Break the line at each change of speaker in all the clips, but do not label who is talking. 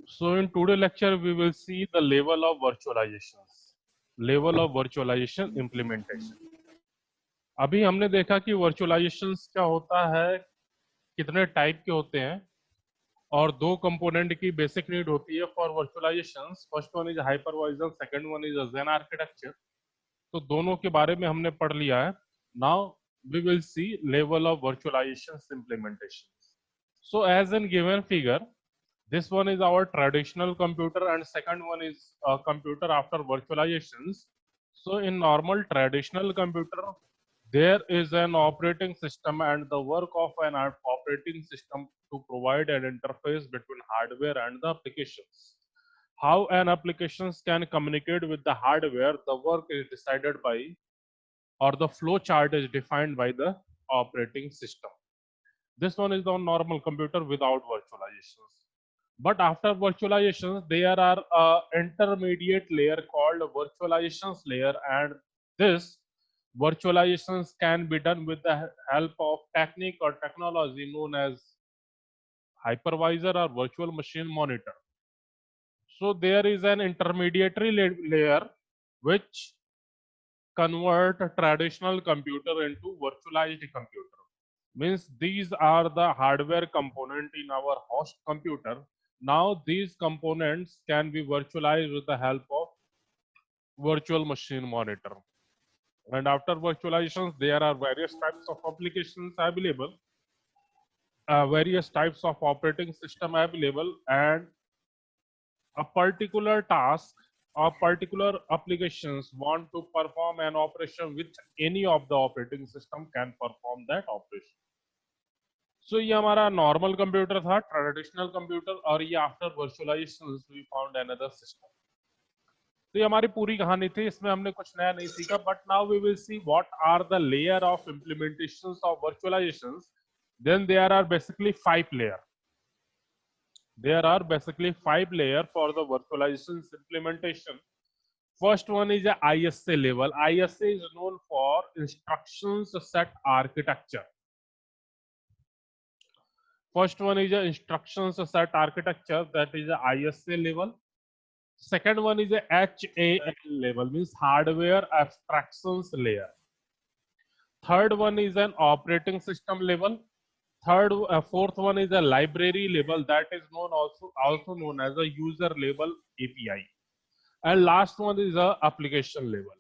So in today's lecture, we will see the level of virtualization implementation. अभी हमने देखा कि virtualizations क्या होता है, कितने टाइप के होते हैं, और दो कंपोनेंट की बेसिक नीड होती है for virtualizations. First one is hypervisor, second one is Zen architecture. तो दोनों के बारे में हमने पढ़ लिया है. Now we will see level of virtualizations implementation. So as in given figure, this one is our traditional computer and second one is a computer after virtualizations. So in normal traditional computer, there is an operating system and the work of an operating system to provide an interface between hardware and the applications. How an applications can communicate with the hardware, the work is decided by, or the flow chart is defined by the operating system. This one is the normal computer without virtualizations. But after virtualizations, there are a intermediate layer called virtualizations layer, and this virtualizations can be done with the help of technique or technology known as hypervisor or virtual machine monitor. So there is an intermediary layer which convert a traditional computer into virtualized computer. Means these are the hardware component in our host computer. Now these components can be virtualized with the help of virtual machine monitor. And after virtualizations, there are various types of applications available, various types of operating system available, and a particular task or particular applications want to perform an operation which any of the operating system can perform that operation. So ये हमारा normal computer था, traditional computer, और ये after virtualization we found another system. तो ये हमारी पूरी कहानी थी, इसमें हमने कुछ नया नहीं सीखा. But now we will see what are the layer of implementations of virtualizations. Then there are basically 5 layer. There are basically 5 layers for the virtualization implementation. First one is a ISA level. ISA is known for instructions set architecture. First one is a instructions set architecture, that is a ISA level. Second one is a HAL level, means hardware abstractions layer. Third one is an operating system level. Fourth one is a library level, that is also known as a user level API. And last one is a application level.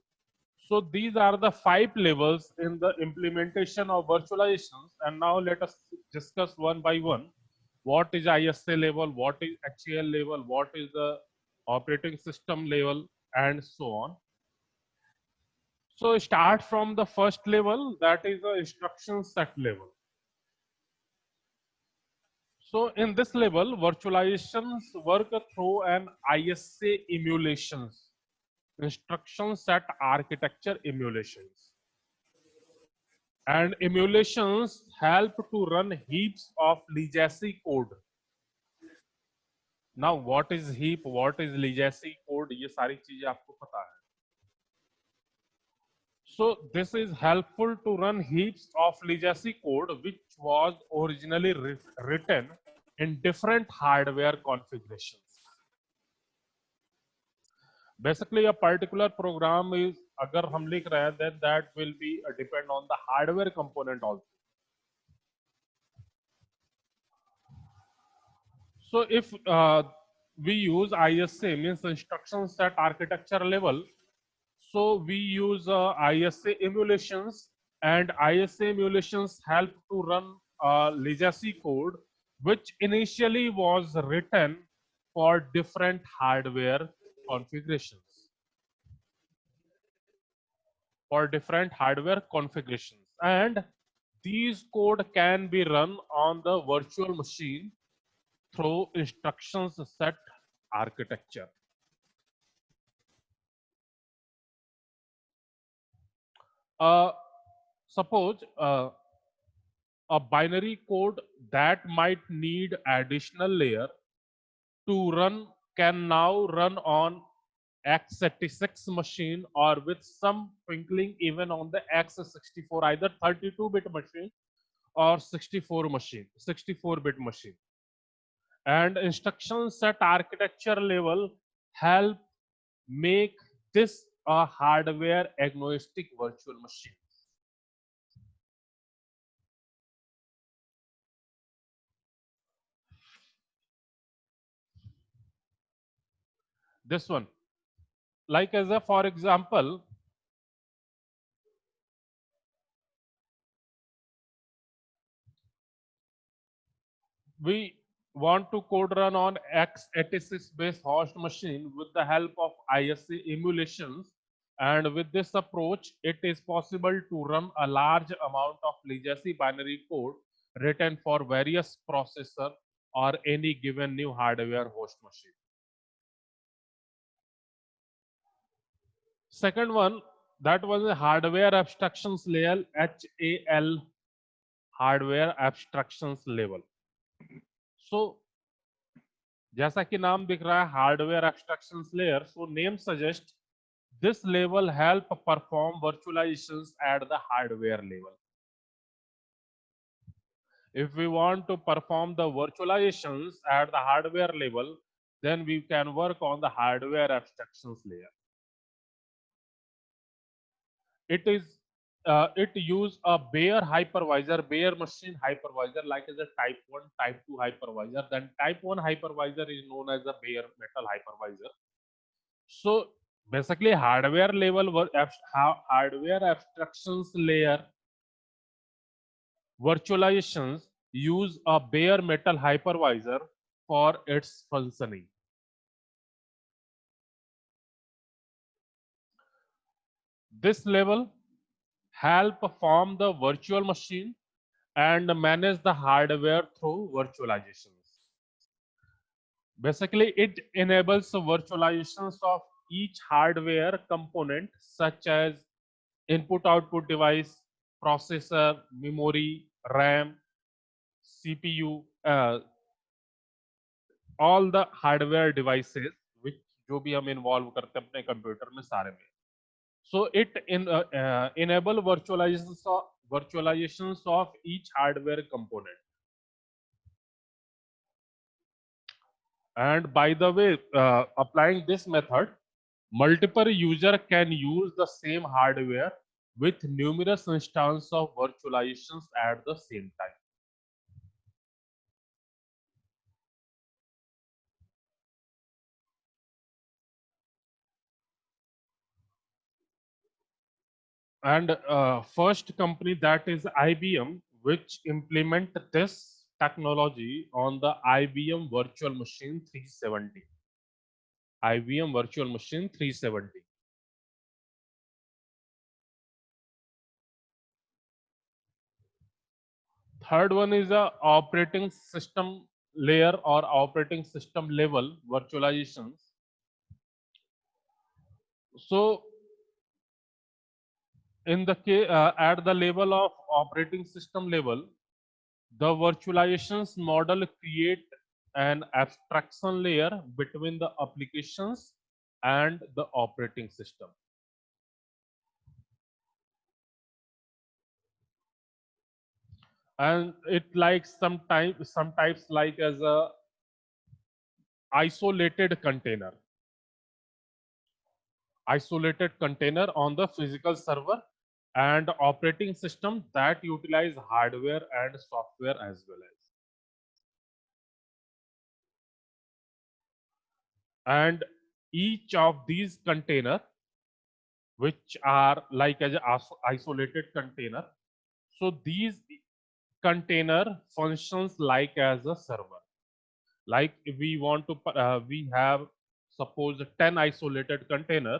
So these are the 5 levels in the implementation of virtualizations. And now let us discuss one by one. What is ISA level, what is HAL level, what is the operating system level, and so on. So start from the first level, that is the instruction set level. So in this level, virtualizations work through an ISA emulations, instruction set architecture emulations. And emulations help to run heaps of legacy code. Now what is heap, what is legacy code, ये सारी चीजें आपको पता है. So this is helpful to run heaps of legacy code which was originally written in different hardware configurations. Basically a particular program is, अगर हम लिख रहे हैं, then that will be depend on the hardware component also. So if we use ISA, means instruction set architecture level, so we use ISA emulations, and ISA emulations help to run legacy code which initially was written for different hardware configurations. And these code can be run on the virtual machine through instructions set architecture. Suppose a binary code that might need additional layer to run can now run on x86 machine, or with some twinkling even on the x64, either 32-bit machine or 64-bit machine. and instruction set architecture level help make this a hardware agnostic virtual machine. This one, like as a for example, we want to code run on x86 based host machine with the help of ISA emulations, and with this approach it is possible to run a large amount of legacy binary code written for various processor or any given new hardware host machine. Second one, that was a hardware abstractions layer, HAL, hardware abstractions level. So जैसा कि नाम दिख रहा है hardware abstractions layer, so name suggest this level help perform virtualizations at the hardware level. If we want to perform the virtualizations at the hardware level, then we can work on the hardware abstractions layer. It use a bare hypervisor, bare machine hypervisor, like as a type 1, type 2 hypervisor. Then type 1 hypervisor is known as a bare metal hypervisor. So basically hardware level hardware abstractions layer virtualizations use a bare metal hypervisor for its functioning. This level help form the virtual machine and manage the hardware through virtualizations. Basically, it enables virtualizations of each hardware component such as input output device, processor, memory, RAM, CPU, all the hardware devices which जो भी हम involve करते हैं अपने computer में सारे में. So it enable virtualizations of each hardware component. And by the way, applying this method, multiple user can use the same hardware with numerous instances of virtualizations at the same time. And first company, that is IBM, which implement this technology on the IBM Virtual Machine 370. IBM Virtual Machine 370. Third one is a operating system layer or operating system level virtualizations. So in the at the level of operating system level, the virtualizations model create an abstraction layer between the applications and the operating system. And it like some types like as a isolated container. Isolated container on the physical server and operating system that utilize hardware and software as well as. And each of these container which are like as a isolated container, so these container functions like as a server. Like if we want to we have suppose 10 isolated container,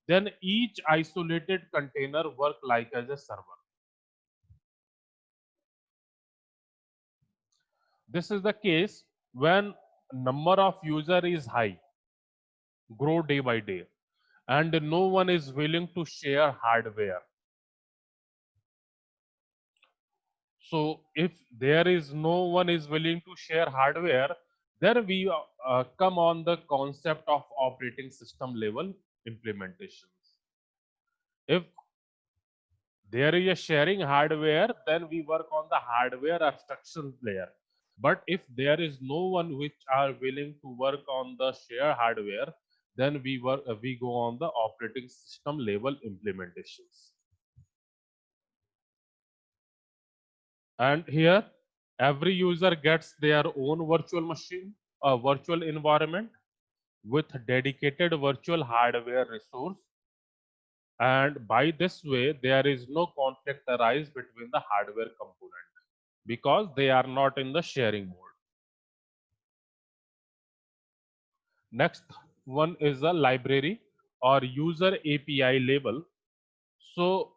then each isolated container work like as a server. This is the case when number of user is high, grow day by day, and no one is willing to share hardware. So if there is no one is willing to share hardware, then we come on the concept of operating system level implementations. If there is a sharing hardware, then we work on the hardware abstraction layer. But if there is no one which are willing to work on the share hardware, then we go on the operating system level implementations. And here, every user gets their own virtual machine, a virtual environment with dedicated virtual hardware resource. And by this way, there is no conflict arise between the hardware component because they are not in the sharing mode. Next one is a library or user API label. So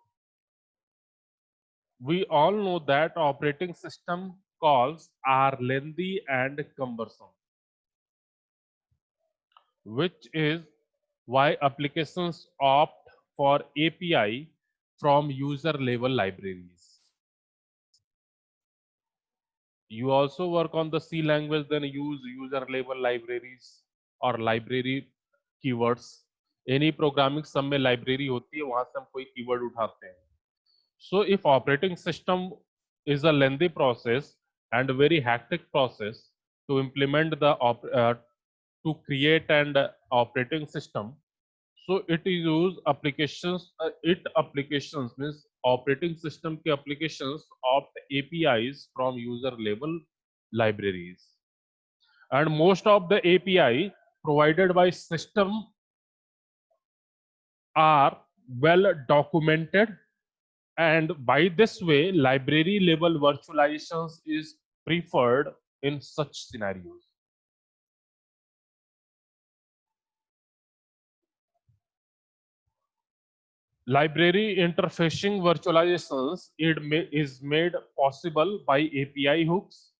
we all know that operating system calls are lengthy and cumbersome, which is why applications opt for API from user level libraries. You also work on the C language, then use user level libraries or library keywords. Any programming सब में library होती है, वहां से हम कोई keyword उठाते हैं. So if operating system is a lengthy process and a very hectic process to implement to create an operating system, so it is use applications. Applications means operating system के applications opt APIs from user level libraries, and most of the API provided by system are well documented, and by this way library level virtualizations is preferred in such scenarios. Library interfacing virtualizations is made possible by API hooks,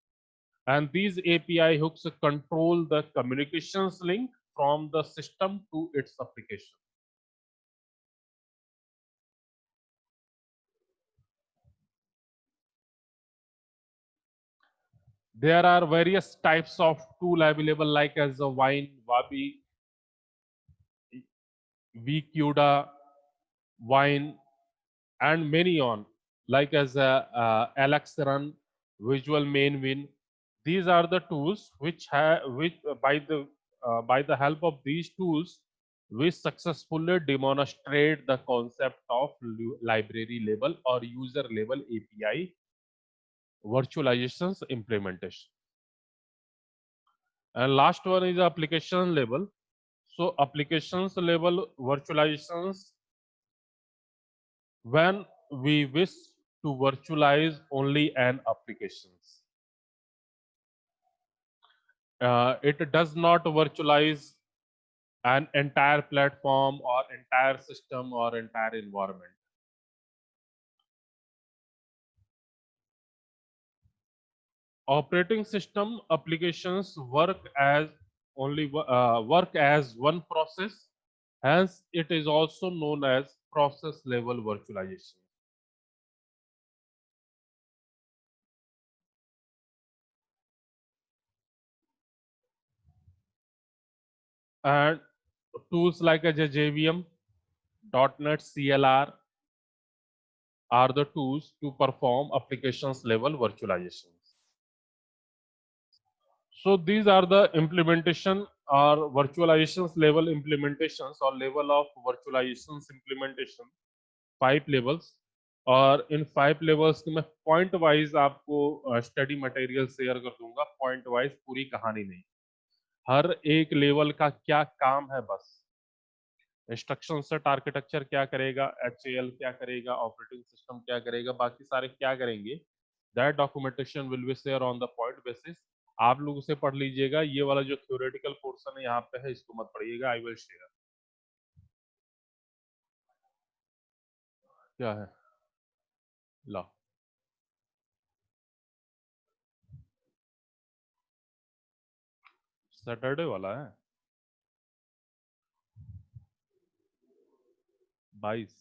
and these API hooks control the communications link from the system to its application. There are various types of tool available like as a Wine, Wabi, vCUDA, Wine, and many on like as a Alex Run, Visual Main Win. These are the tools which by the help of these tools we successfully demonstrate the concept of library level or user level API virtualizations implementation. And last one is application level. So applications level virtualizations when we wish to virtualize only an applications. It does not virtualize an entire platform or entire system or entire environment. Operating system applications work as one process. Hence, it is also known as process level virtualization. And tools like a JVM, .NET CLR are the tools to perform applications level virtualizations. So these are the implementation or virtualizations level implementations or level of virtualizations implementation, 5 levels. और इन 5 levels की मैं point wise आपको study material share कर दूंगा, point wise पूरी कहानी नहीं, हर एक लेवल का क्या काम है बस. इंस्ट्रक्शन सेट आर्किटेक्चर क्या करेगा, HAL क्या करेगा, ऑपरेटिंग सिस्टम क्या करेगा, बाकी सारे क्या करेंगे, that documentation will be share on the point basis. आप लोग उसे पढ़ लीजिएगा. ये वाला जो थ्योरेटिकल पोर्शन है यहाँ पे है, इसको मत पढ़िएगा. I will share. क्या है ला, सैटरडे वाला है 22.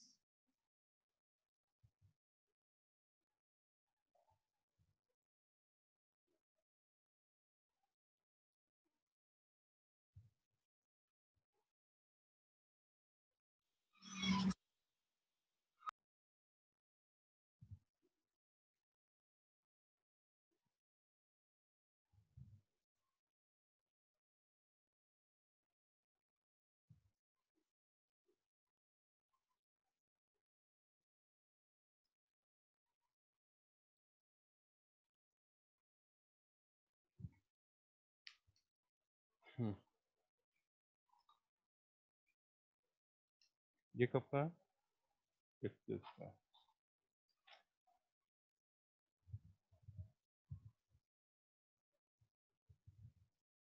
ये कब का है? 21 का।